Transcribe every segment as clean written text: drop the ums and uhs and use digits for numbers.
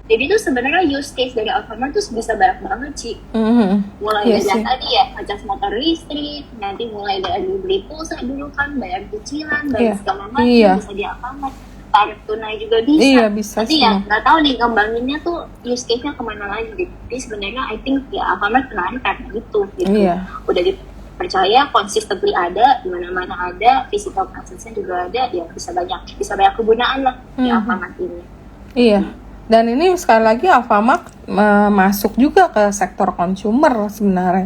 Jadi tuh sebenarnya use case dari Alfamart tuh bisa banyak banget sih. Mulai Iya dari sih. yang tadi ya, ngecas motor listrik, nanti mulai dari beli pulsa dulu kan, bayar cicilan, bayar Iya. segala macam Iya. bisa di Alfamart. Tarik tunai juga bisa. Iya, bisa Nanti ya semua. nggak tahu nih kembanginnya tuh use case-nya kemana lagi. Jadi sebenarnya I think ya Alfamart menarik karena itu gitu. Iya. Udah dipercaya, consistently ada, di mana-mana ada, physical presence-nya juga ada, ya bisa banyak kegunaan lah di Alfamart ini. Iya. Dan ini sekali lagi Alfamart masuk juga ke sektor consumer sebenarnya.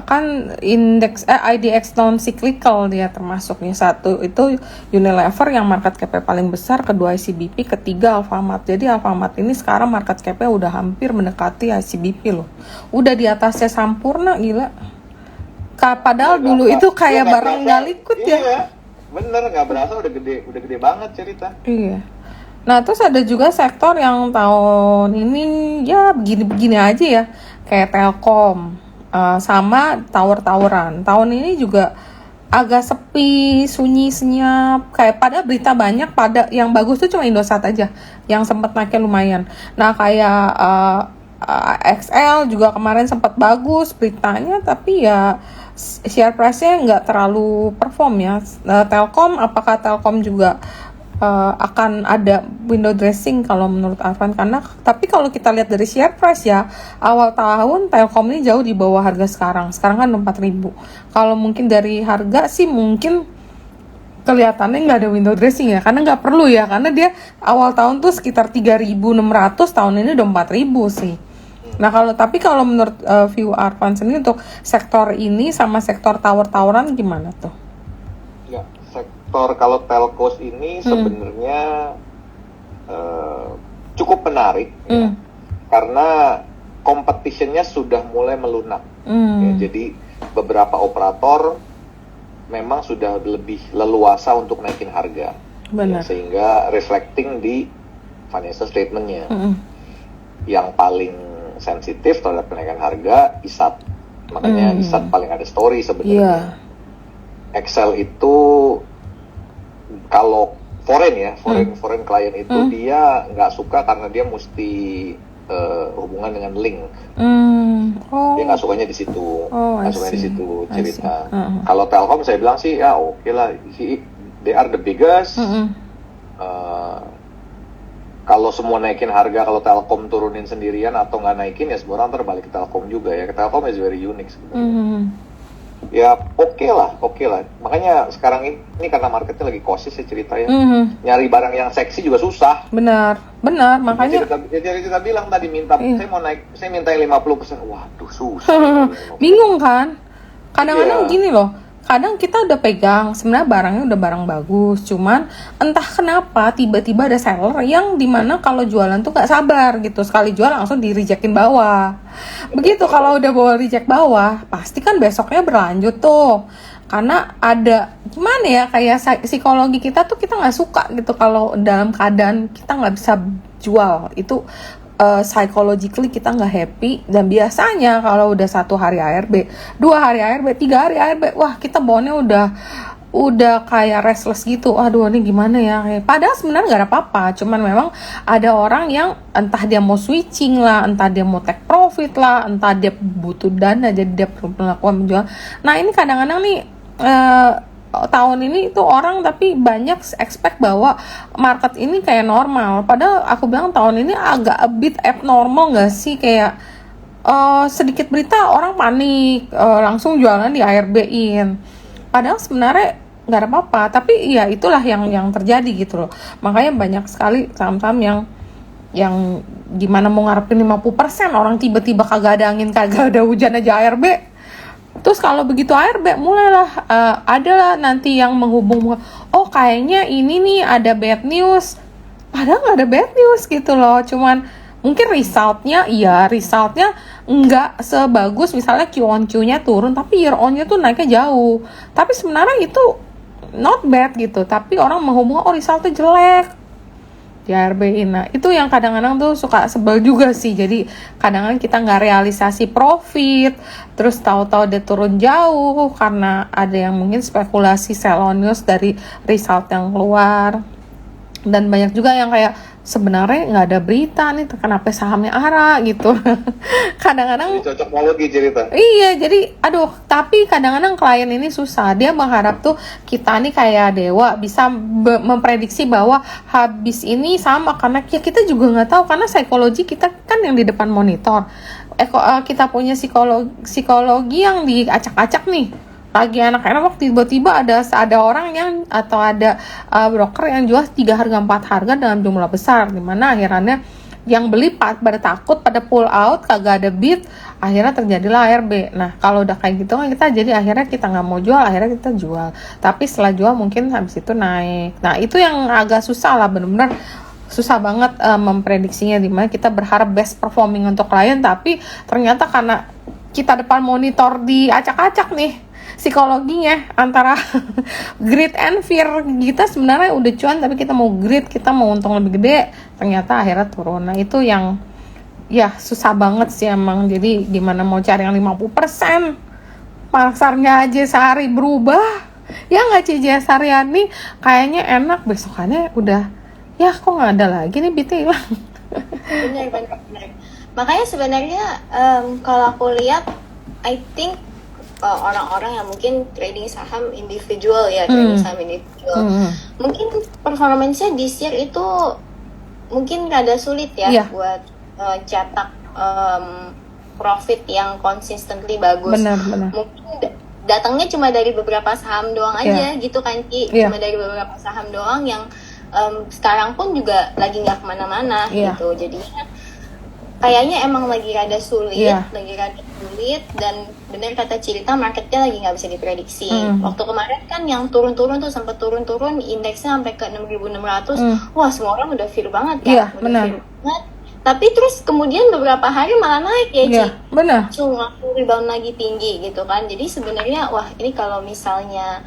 Kan indeks IDX non cyclical dia termasuknya. Satu itu Unilever yang market cap paling besar, kedua ICBP, ketiga Alfamart. Jadi Alfamart ini sekarang market cap-nya udah hampir mendekati ICBP loh. Udah di atasnya Sampurna, gila. Padahal dulu itu kayak barang nggak liquid ya. Iya, bener, nggak berasa udah gede banget cerita. Iya. Nah, terus ada juga sektor yang tahun ini ya begini-begini aja ya, kayak Telkom sama tower-toweran. Tahun ini juga agak sepi, sunyi, senyap. Kayak pada berita banyak, pada yang bagus tuh cuma Indosat aja, yang sempat naiknya lumayan. Nah, kayak XL juga kemarin sempat bagus beritanya, tapi ya share price-nya nggak terlalu perform ya. Telkom, apakah Telkom juga akan ada window dressing kalau menurut Arfan? Karena tapi kalau kita lihat dari share price ya, awal tahun Telkom ini jauh di bawah harga sekarang kan 4.000. Kalau mungkin dari harga sih mungkin kelihatannya nggak ada window dressing ya, karena nggak perlu ya, karena dia awal tahun tuh sekitar 3.600, tahun ini udah 4.000 sih. Nah kalau menurut view Arfan sendiri untuk sektor ini sama sektor tower-toweran gimana tuh? Ya, sektor kalau telcos ini sebenarnya cukup menarik ya, karena competition-nya sudah mulai melunak. Ya, jadi beberapa operator memang sudah lebih leluasa untuk naikin harga. Benar. Ya, sehingga reflecting di financial statement-nya. Yang paling sensitif terhadap kenaikan harga ISAT. Makanya ISAT paling ada story sebenarnya. Excel itu kalau foreign klien itu dia nggak suka karena dia mesti hubungan dengan link. Dia nggak sukanya di situ, cerita. Kalau Telkom saya bilang sih ya oke lah, they are the biggest. Kalau semua naikin harga, kalau Telkom turunin sendirian atau nggak naikin ya semua orang terbalik ke Telkom juga ya. Telkom is very unique sebenarnya. Ya oke lah. Makanya sekarang ini karena marketnya lagi kosis ya cerita ya. Nyari barang yang seksi juga susah. Benar. Makanya kita bilang tadi saya minta 50%. Waduh susah. Bingung kan? Kadang-kadang gini loh. Kadang kita udah pegang, sebenarnya barangnya udah barang bagus, cuman entah kenapa tiba-tiba ada seller yang dimana kalau jualan tuh gak sabar gitu, sekali jual langsung di rejectin bawah. Begitu kalau udah bawa reject bawah, pasti kan besoknya berlanjut tuh. Karena ada gimana ya, kayak psikologi kita tuh kita nggak suka gitu kalau dalam keadaan kita nggak bisa jual itu. Psychologically kita nggak happy, dan biasanya kalau udah 1 hari ARB, 2 hari ARB, 3 hari ARB, wah kita bawanya udah kayak restless gitu. Aduh ini gimana ya, padahal sebenarnya nggak ada apa-apa, cuman memang ada orang yang entah dia mau switching lah, entah dia mau take profit lah, entah dia butuh dana jadi dia perlu melakukan menjual. Nah ini kadang-kadang nih tahun ini tuh orang tapi banyak expect bahwa market ini kayak normal, padahal aku bilang tahun ini agak a bit abnormal gak sih, kayak sedikit berita orang panik, langsung jualan di ARB-in, padahal sebenarnya nggak ada apa-apa, tapi ya itulah yang terjadi gitu loh. Makanya banyak sekali saham-saham yang gimana mau ngarepin 50%, orang tiba-tiba kagak ada angin, kagak ada hujan aja ARB. Terus kalau begitu ARB mulailah ada nanti yang menghubung, oh kayaknya ini nih ada bad news, padahal nggak ada bad news gitu loh, cuman mungkin resultnya nggak sebagus misalnya Q-on-Q-nya turun tapi year-on-nya tuh naiknya jauh, tapi sebenarnya itu not bad gitu, tapi orang menghubung oh resultnya jelek di ARB-in. Nah itu yang kadang-kadang tuh suka sebel juga sih, jadi kadang-kadang kita nggak realisasi profit, terus tahu-tahu dia turun jauh karena ada yang mungkin spekulasi sell on news dari result yang keluar. Dan banyak juga yang kayak sebenarnya nggak ada berita nih kenapa sahamnya ARA gitu. Kadang-kadang cocok lagi cerita. iya, jadi aduh, tapi kadang-kadang klien ini susah. Dia mengharap tuh kita nih kayak dewa bisa memprediksi bahwa habis ini sama, karena ya kita juga nggak tahu, karena psikologi kita kan yang di depan monitor. Kita punya psikologi yang diacak-acak nih. Lagi enak-enak tiba-tiba ada orang yang atau ada broker yang jual 3 harga 4 harga dalam jumlah besar, dimana akhirnya yang beli pada takut, pada pull out, kagak ada bid, akhirnya terjadilah ARB. Nah kalau udah kayak gitu kan kita jadi akhirnya kita nggak mau jual, akhirnya kita jual, tapi setelah jual mungkin habis itu naik. Nah itu yang agak susah lah, benar-benar susah banget memprediksinya, dimana kita berharap best performing untuk klien, tapi ternyata karena kita depan monitor diacak-acak nih psikologinya antara greed and fear, kita sebenarnya udah cuan tapi kita mau greed, kita mau untung lebih gede, ternyata akhirnya turun. Nah itu yang ya susah banget sih emang. Jadi gimana mau cari yang 50% pasarnya aja sehari berubah ya nggak, CJ Saryani kayaknya enak, besokannya udah ya kok nggak ada lagi nih, BT hilang. Benar. Makanya sebenarnya kalau aku lihat, I think orang-orang yang mungkin trading saham individual ya, trading saham individual, mungkin performance-nya this year itu mungkin rada sulit ya buat cetak profit yang consistently bagus. Benar. Mungkin datangnya cuma dari beberapa saham doang aja gitu kan Ki, cuma dari beberapa saham doang yang sekarang pun juga lagi nggak kemana-mana gitu, jadinya kayaknya emang lagi rada sulit, dan bener kata Cirita, marketnya lagi nggak bisa diprediksi. Waktu kemarin kan yang turun-turun tuh sempat turun-turun, indeksnya sampai ke 6.600, wah semua orang udah fear banget kan, fear banget. Tapi terus kemudian beberapa hari malah naik ya Ci, langsung rebound lagi tinggi gitu kan. Jadi sebenarnya wah ini kalau misalnya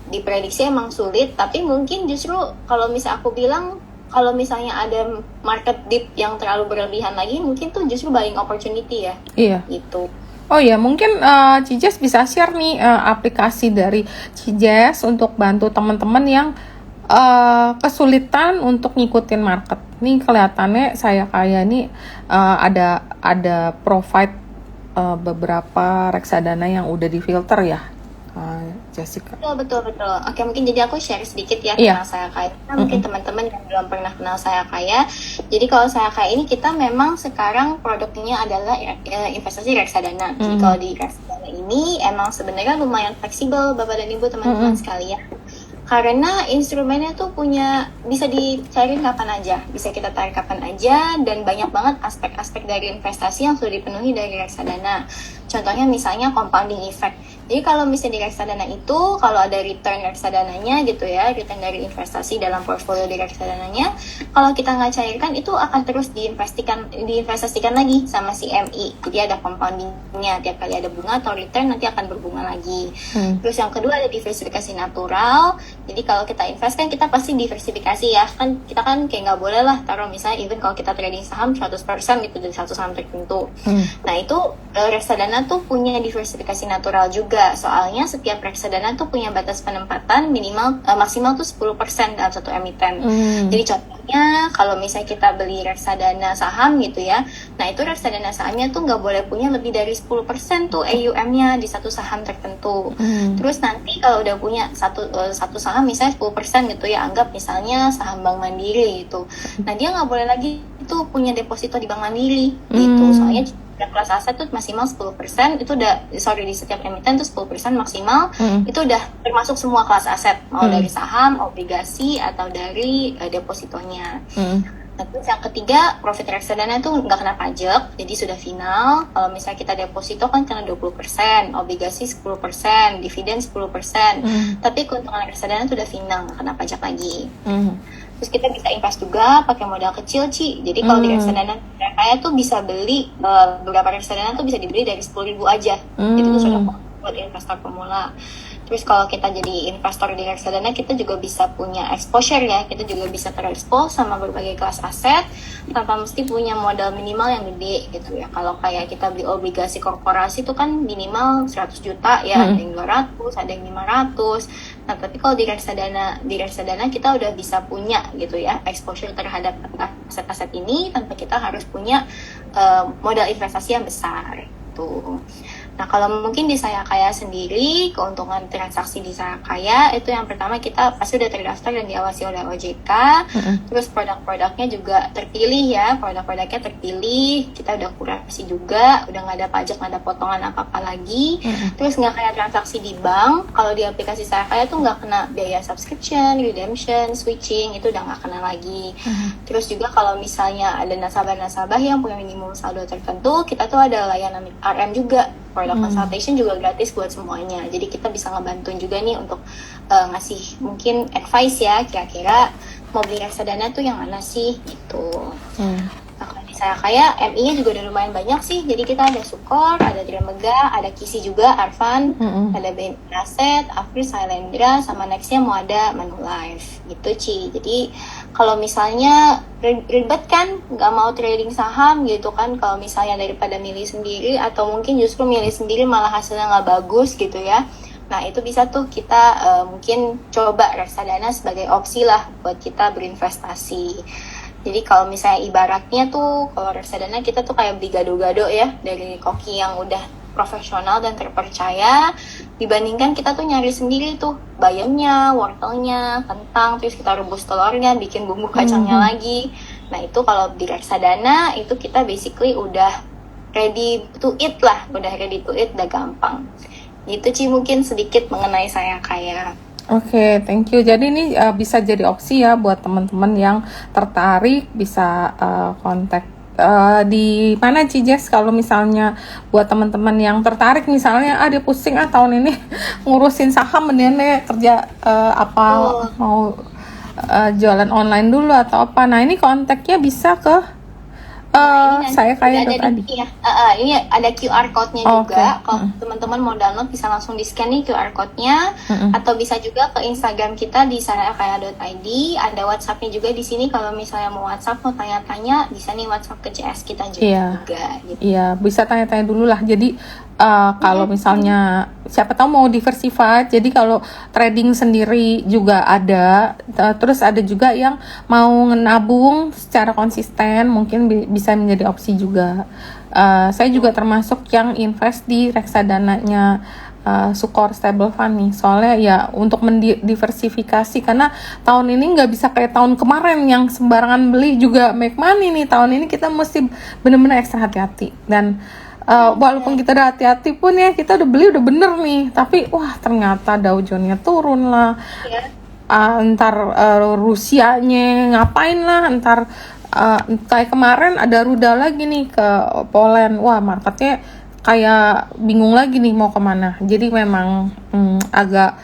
diprediksi emang sulit, tapi mungkin justru kalau misal aku bilang, kalau misalnya ada market dip yang terlalu berlebihan lagi, mungkin tuh justru buying opportunity ya. Iya. Gitu. Oh ya, mungkin Cijes bisa share nih aplikasi dari Cijes untuk bantu teman-teman yang kesulitan untuk ngikutin market. Nih kelihatannya saya kaya nih ada provide beberapa reksadana yang udah difilter ya. Jessica. Betul. Oke, mungkin jadi aku share sedikit ya kenal Saya Kaya. Mungkin teman-teman yang belum pernah kenal Saya Kaya. Jadi kalau Saya Kaya ini kita memang sekarang produknya adalah investasi reksadana. Jadi kalau di reksadana ini emang sebenarnya lumayan fleksibel Bapak dan Ibu teman-teman sekalian. Karena instrumennya tuh bisa dicariin kapan aja, bisa kita tarik kapan aja, dan banyak banget aspek-aspek dari investasi yang sudah dipenuhi dari reksadana. Contohnya misalnya compounding effect. Jadi kalau misalnya di reksadana itu, kalau ada return reksadananya gitu ya, return dari investasi dalam portfolio di reksadananya, kalau kita nggak cairkan itu akan terus diinvestasikan lagi sama si MI. Jadi ada compoundingnya, tiap kali ada bunga atau return nanti akan berbunga lagi. Terus yang kedua ada diversifikasi natural. Jadi kalau kita invest kan kita pasti diversifikasi ya, kan kita kan kayak nggak boleh lah taruh misalnya even kalau kita trading saham 100% gitu dari satu saham tertentu. Nah itu reksadana tuh punya diversifikasi natural juga, soalnya setiap reksadana tuh punya batas penempatan maksimal tuh 10% dalam satu emiten. Jadi contohnya kalau misalnya kita beli reksadana saham gitu ya, nah itu reksadana sahamnya tuh nggak boleh punya lebih dari 10% tuh AUM-nya di satu saham tertentu. Terus nanti kalau udah punya satu saham misalnya 10% gitu ya, anggap misalnya saham Bank Mandiri gitu, nah dia nggak boleh lagi tuh punya deposito di Bank Mandiri gitu, soalnya kelas aset tuh maksimal 10%, itu udah di setiap emiten tuh 10% maksimal, itu udah termasuk semua kelas aset, mau dari saham, obligasi atau dari depositonya. Nah, terus yang ketiga, profit reksadana itu nggak kena pajak, jadi sudah final. Kalau misalnya kita deposito kan kena 20%, obligasi 10%, dividen 10%, tapi keuntungan reksadana itu udah final, nggak kena pajak lagi. Terus kita bisa invest juga pakai modal kecil Ci. Jadi kalau di reksadana Kaya tuh bisa beli beberapa reksadana tuh bisa dibeli dari 10.000 aja. Itu tuh sudah buat investor pemula. Terus kalau kita jadi investor di reksadana, kita juga bisa punya exposure ya. Kita juga bisa terekspos sama berbagai kelas aset tanpa mesti punya modal minimal yang gede gitu ya. Kalau kayak kita beli obligasi korporasi itu kan minimal 100 juta ya, ada yang 200, ada yang 500. Nah, tapi kalau di reksadana kita udah bisa punya gitu ya exposure terhadap aset-aset ini tanpa kita harus punya modal investasi yang besar tuh. Nah, kalau mungkin di Saya Kaya sendiri, keuntungan transaksi di Saya Kaya itu yang pertama kita pasti udah terdaftar dan diawasi oleh OJK. Terus produk-produknya juga terpilih ya, produk-produknya terpilih, kita udah kurasi juga, udah nggak ada pajak, nggak ada potongan apa-apa lagi. Terus nggak kayak transaksi di bank, kalau di aplikasi Saya Kaya tuh nggak kena biaya subscription, redemption, switching, itu udah nggak kena lagi. Terus juga kalau misalnya ada nasabah-nasabah yang punya minimum saldo tertentu, kita tuh ada layanan RM juga, product consultation juga gratis buat semuanya. Jadi kita bisa ngebantuin juga nih untuk ngasih mungkin advice ya, kira-kira mau beli reksadana tuh yang mana sih gitu. Nah, kalau di Saya Kaya MI-nya juga udah lumayan banyak sih. Jadi kita ada Sukor, ada Trimegah, ada Kisi juga, Arfan, ada BNI Aset, Afri, Sailendra, sama nextnya mau ada Manulife gitu Ci. Jadi kalau misalnya ribet kan, nggak mau trading saham gitu kan, kalau misalnya daripada milih sendiri atau mungkin justru milih sendiri malah hasilnya nggak bagus gitu ya. Nah, itu bisa tuh kita mungkin coba reksadana sebagai opsi lah buat kita berinvestasi. Jadi kalau misalnya ibaratnya tuh, kalau reksadana kita tuh kayak beli gado-gado ya, dari koki yang udah profesional dan terpercaya, dibandingkan kita tuh nyari sendiri tuh bayamnya, wortelnya, kentang, terus kita rebus telurnya, bikin bumbu kacangnya lagi. Nah, itu kalau di reksadana itu kita basically udah ready to eat lah, udah gampang. Gitu Ci, mungkin sedikit mengenai Saya Kaya. Oke, thank you. Jadi ini bisa jadi opsi ya buat teman-teman yang tertarik, bisa kontak di mana Cijes kalau misalnya buat teman-teman yang tertarik, misalnya dia pusing tahun ini ngurusin saham, mendingan kerja mau jualan online dulu atau apa. Nah, ini kontaknya bisa ke Saya Kaya tadi. Ini ada QR code-nya juga. Kalau teman-teman mau download bisa langsung di-scan nih QR code-nya, atau bisa juga ke Instagram kita di sayakaya.id. Ada WhatsApp-nya juga di sini. Kalau misalnya mau WhatsApp, mau tanya-tanya, bisa nih WhatsApp ke CS kita juga. Iya, bisa tanya-tanya dulu lah. Jadi kalau misalnya siapa tahu mau diversified, jadi kalau trading sendiri juga ada, terus ada juga yang mau nabung secara konsisten, mungkin bisa menjadi opsi juga. Saya juga termasuk yang invest di reksadananya Sukor Stable Fund nih, soalnya ya untuk mendiversifikasi, karena tahun ini nggak bisa kayak tahun kemarin yang sembarangan beli juga make money nih. Tahun ini kita mesti benar-benar ekstra hati-hati, dan walaupun kita udah hati-hati pun ya, kita udah beli udah bener nih, tapi wah ternyata Dow Jones-nya turun lah, ntar Rusianya ngapain lah, ntar kayak kemarin ada rudal lagi nih ke Poland, wah marketnya kayak bingung lagi nih mau kemana. Jadi memang agak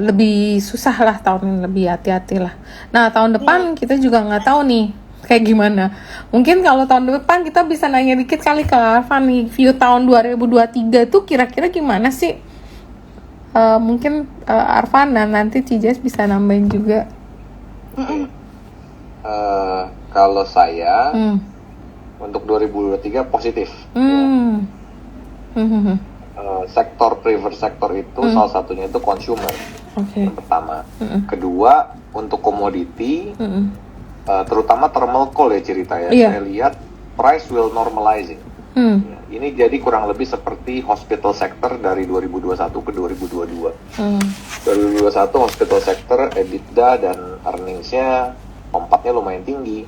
lebih susah lah tahun ini, lebih hati-hati lah. Nah, tahun depan kita juga nggak tahu nih kayak gimana. Mungkin kalau tahun depan kita bisa nanya dikit kali ke Arfan nih, view tahun 2023 tuh kira-kira gimana sih? Mungkin Arfan dan nanti Cijes bisa nambahin juga. Kalau saya untuk 2023 positif. Sektor preferred sektor itu salah satunya itu consumer. Yang pertama. Kedua, untuk komoditi, terutama thermal coal ya ceritanya. Saya lihat price will normalizing. Ini jadi kurang lebih seperti hospital sector dari 2021 ke 2022. 2021 hospital sector EBITDA dan earningsnya lompatnya lumayan tinggi.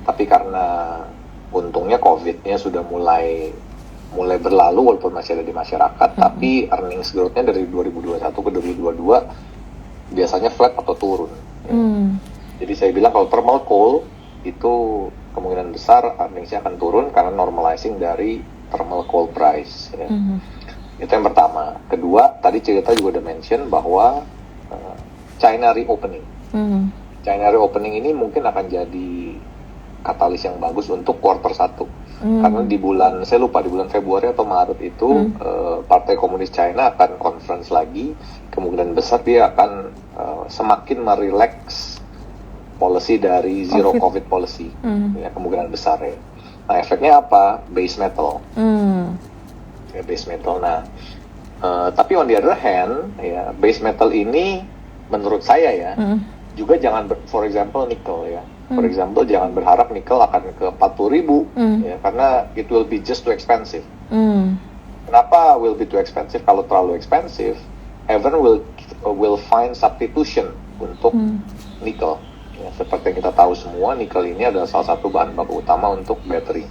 Tapi karena untungnya COVID-nya sudah mulai berlalu walaupun masih ada di masyarakat, tapi earnings growth-nya dari 2021 ke 2022 biasanya flat atau turun. Jadi saya bilang kalau thermal coal itu kemungkinan besar earnings-nya akan turun karena normalizing dari thermal coal price. Ya. Itu yang pertama. Kedua, tadi cerita juga udah mention bahwa China reopening. China reopening ini mungkin akan jadi katalis yang bagus untuk quarter 1. Karena di bulan, saya lupa di bulan Februari atau Maret itu Partai Komunis China akan conference lagi. Kemungkinan besar dia akan semakin merelax policy dari zero COVID policy. Ya, kemungkinan besar ya. Nah, efeknya apa? Base metal. Ya, base metal. Nah, Tapi on the other hand, ya base metal ini menurut saya ya juga jangan for example nickel ya. For example jangan berharap nickel akan ke 40.000 ya, karena it will be just too expensive. Kenapa will be too expensive? Kalau terlalu expensive, everyone will find substitution untuk nickel. Ya, seperti yang kita tahu semua, nickel ini adalah salah satu bahan baku utama untuk battery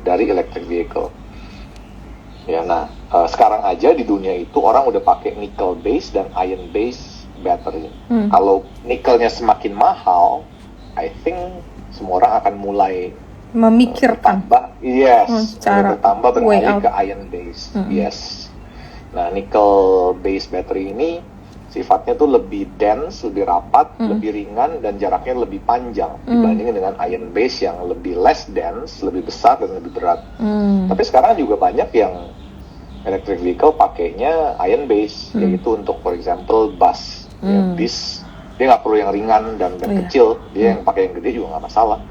dari electric vehicle. Ya, nah sekarang aja di dunia itu orang udah pakai nickel base dan iron base battery. Kalau nikelnya semakin mahal, I think semua orang akan mulai memikirkan cara bertambah beralih ke iron base. Yes. Nah, nickel base battery ini sifatnya tuh lebih dense, lebih rapat, lebih ringan dan jaraknya lebih panjang dibandingin dengan iron base yang lebih less dense, lebih besar dan lebih berat. Tapi sekarang juga banyak yang electric vehicle pakainya iron base, yaitu untuk for example bus, ya, bis. Dia nggak perlu yang ringan dan kecil, dia yang pakai yang gede juga nggak masalah.